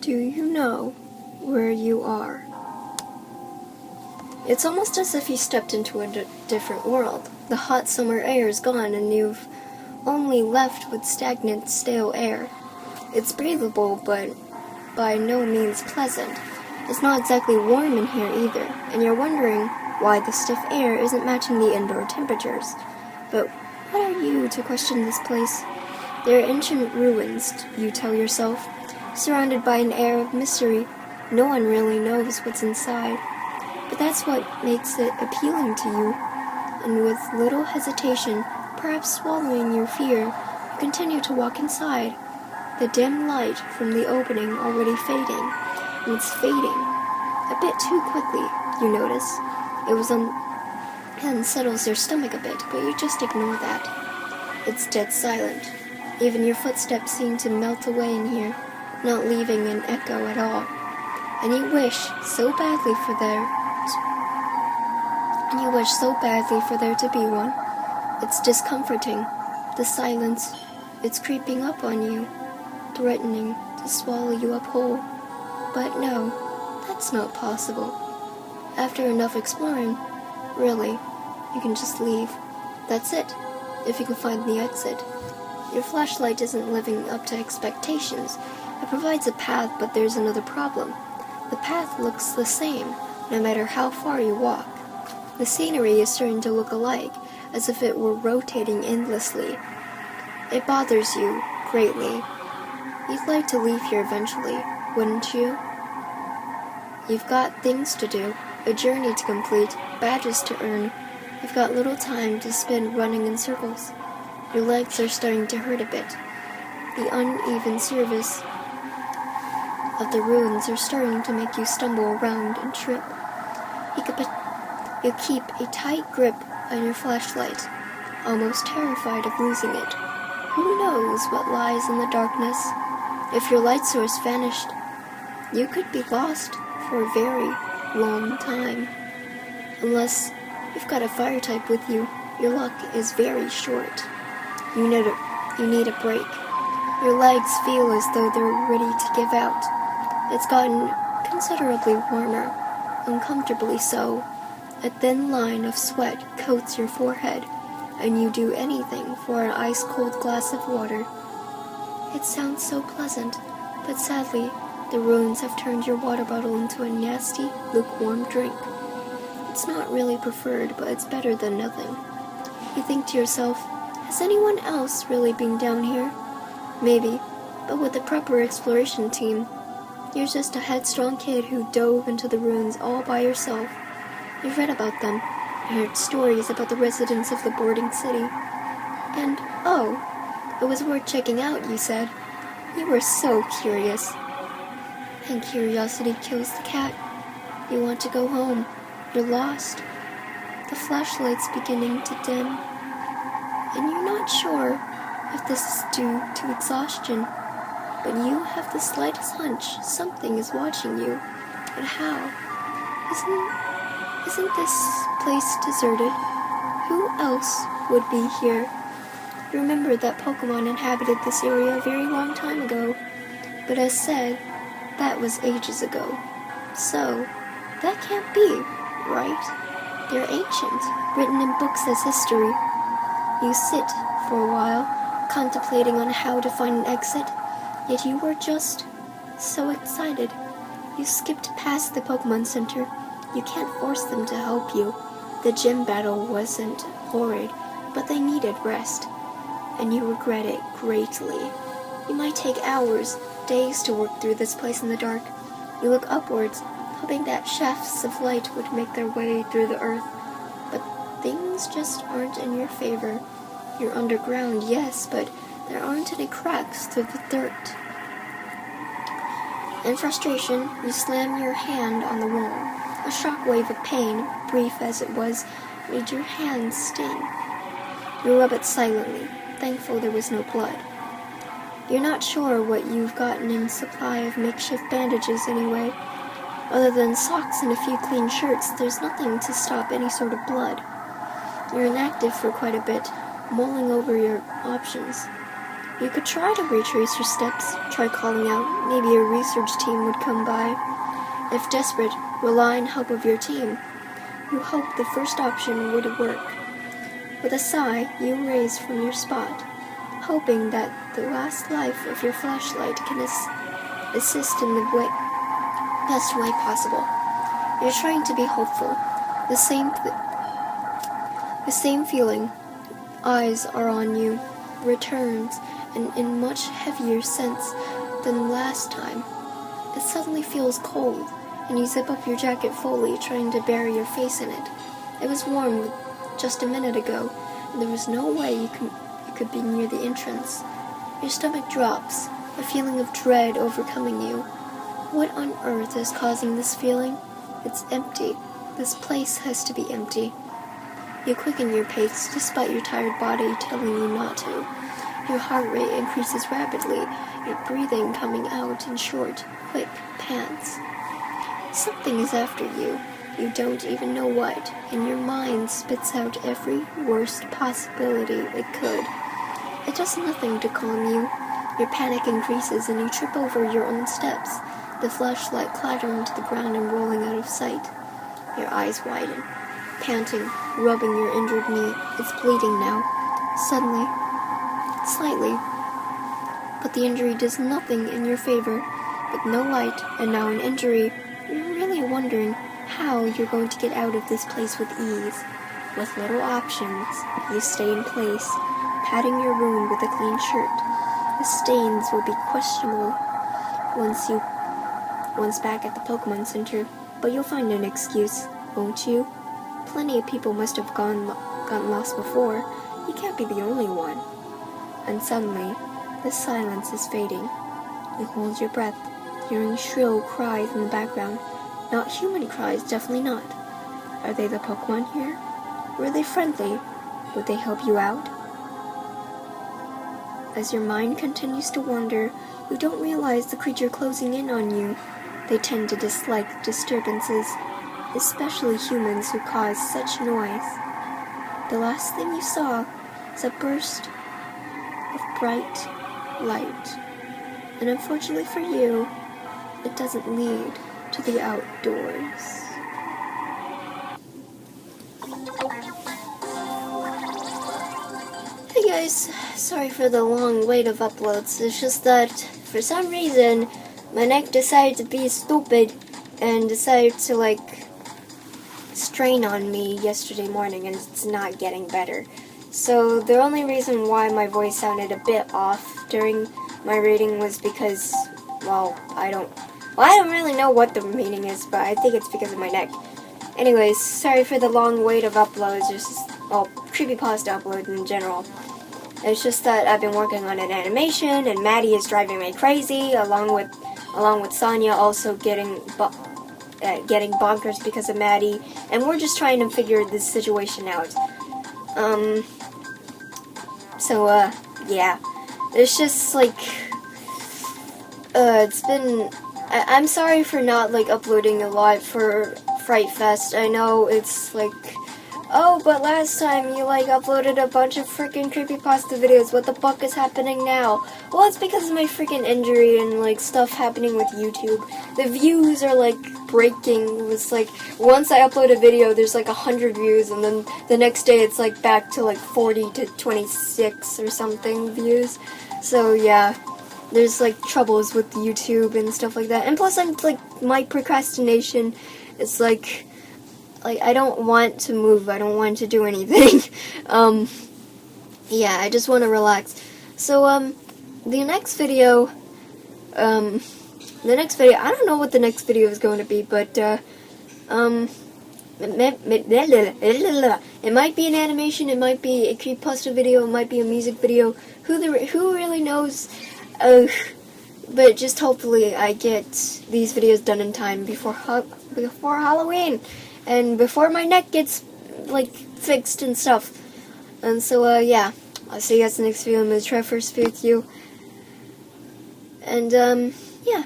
Do you know where you are? It's almost as if you stepped into a different world. The hot summer air is gone and you've only left with stagnant, stale air. It's breathable, but by no means pleasant. It's not exactly warm in here either, and you're wondering why the stiff air isn't matching the indoor temperatures. But what are you to question this place? There are ancient ruins, you tell yourself, surrounded by an air of mystery. No one really knows what's inside. But that's what makes it appealing to you. And with little hesitation, perhaps swallowing your fear, you continue to walk inside. The dim light from the opening already fading, and it's fading a bit too quickly, you notice. It unsettles your stomach a bit, but you just ignore that. It's dead silent. Even your footsteps seem to melt away in here, not leaving an echo at all. And you wish so badly for there to be one. It's discomforting. The silence, it's creeping up on you, threatening to swallow you up whole. But no, that's not possible. After enough exploring, really, you can just leave. That's it, if you can find the exit. Your flashlight isn't living up to expectations. It provides a path, but there's another problem. The path looks the same, no matter how far you walk. The scenery is starting to look alike, as if it were rotating endlessly. It bothers you greatly. You'd like to leave here eventually, wouldn't you? You've got things to do, a journey to complete, badges to earn. You've got little time to spend running in circles. Your legs are starting to hurt a bit. The uneven surface of the ruins are starting to make you stumble around and trip. You keep a tight grip on your flashlight, almost terrified of losing it. Who knows what lies in the darkness? If your light source vanished, you could be lost for a very long time. Unless you've got a fire type with you, your luck is very short. You need a break. Your legs feel as though they're ready to give out. It's gotten considerably warmer, uncomfortably so. A thin line of sweat coats your forehead, and you do anything for an ice-cold glass of water. It sounds so pleasant, but sadly, the ruins have turned your water bottle into a nasty, lukewarm drink. It's not really preferred, but it's better than nothing. You think to yourself, has anyone else really been down here? Maybe, but with a proper exploration team. You're just a headstrong kid who dove into the ruins all by yourself. You've read about them, heard stories about the residents of the boarding city. And, oh, it was worth checking out, you said. You were so curious. And curiosity kills the cat. You want to go home. You're lost. The flashlight's beginning to dim. And you're not sure if this is due to exhaustion, but you have the slightest hunch something is watching you. But how? Isn't this place deserted? Who else would be here? You remember that Pokemon inhabited this area a very long time ago, but as said, that was ages ago. So, that can't be, right? They're ancient, written in books as history. You sit for a while, contemplating on how to find an exit, yet you were just so excited. You skipped past the Pokemon Center. You can't force them to help you. The gym battle wasn't horrid, but they needed rest, and you regret it greatly. You might take hours, days to work through this place in the dark. You look upwards, hoping that shafts of light would make their way through the earth, but things just aren't in your favor. You're underground, yes, but there aren't any cracks through the dirt. In frustration, you slam your hand on the wall. A shockwave of pain, brief as it was, made your hand sting. You rub it silently, thankful there was no blood. You're not sure what you've gotten in supply of makeshift bandages anyway. Other than socks and a few clean shirts, there's nothing to stop any sort of blood. You're inactive for quite a bit, mulling over your options. You could try to retrace your steps, try calling out, maybe a research team would come by. If desperate, rely on help of your team. You hope the first option would work. With a sigh, you raise from your spot, hoping that the last life of your flashlight can assist in the best way possible. You're trying to be hopeful. The same feeling, eyes are on you, returns, and in much heavier sense than last time. It suddenly feels cold, and you zip up your jacket fully, trying to bury your face in it. It was warm just a minute ago, and there was no way you could be near the entrance. Your stomach drops, a feeling of dread overcoming you. What on earth is causing this feeling? It's empty. This place has to be empty. You quicken your pace, despite your tired body telling you not to. Your heart rate increases rapidly, your breathing coming out in short, quick pants. Something is after you. You don't even know what, and your mind spits out every worst possibility it could. It does nothing to calm you. Your panic increases and you trip over your own steps, the flashlight clattering to the ground and rolling out of sight. Your eyes widen, panting, rubbing your injured knee. It's bleeding now. Suddenly, slightly, but the injury does nothing in your favor. With no light and now an injury, you're really wondering how you're going to get out of this place with ease. With little options, you stay in place, patting your wound with a clean shirt. The stains will be questionable once back at the Pokemon Center, but you'll find an excuse, won't you? Plenty of people must have gotten lost before. You can't be the only one. And suddenly, the silence is fading. You hold your breath, hearing shrill cries in the background. Not human cries, definitely not. Are they the Pokemon here? Were they friendly? Would they help you out? As your mind continues to wander, you don't realize the creature closing in on you. They tend to dislike disturbances, especially humans who cause such noise. The last thing you saw is a burst of bright light. And unfortunately for you, it doesn't lead to the outdoors. Hey guys, sorry for the long wait of uploads. It's just that, for some reason, my neck decided to be stupid and decided to, strain on me yesterday morning, and it's not getting better. So the only reason why my voice sounded a bit off during my reading was because, I don't really know what the meaning is, but I think it's because of my neck. Anyways, sorry for the long wait of uploads, creepypasta uploads in general. It's just that I've been working on an animation, and Maddie is driving me crazy, along with Sonia also getting bonkers because of Maddie, and we're just trying to figure this situation out. Yeah. It's just, it's been... I'm sorry for not, uploading a lot for Fright Fest. I know it's, oh, but last time you, uploaded a bunch of freaking creepypasta videos. What the fuck is happening now? Well, it's because of my freaking injury and, stuff happening with YouTube. The views are, breaking. It's, once I upload a video, there's, 100 views, and then the next day it's, back to, 40 to 26 or something views. So, yeah. There's, troubles with YouTube and stuff like that. And plus, I'm, my procrastination is, I don't want to move. I don't want to do anything. Yeah, I just want to relax. So, the next video, I don't know what the next video is going to be, but, it might be an animation, it might be a creepypasta video, it might be a music video. Who really knows? But just hopefully I get these videos done in time before Halloween, and before my neck gets, fixed and stuff. And so, yeah, I'll see you guys in the next video. I'm gonna try first to be with you. And, yeah.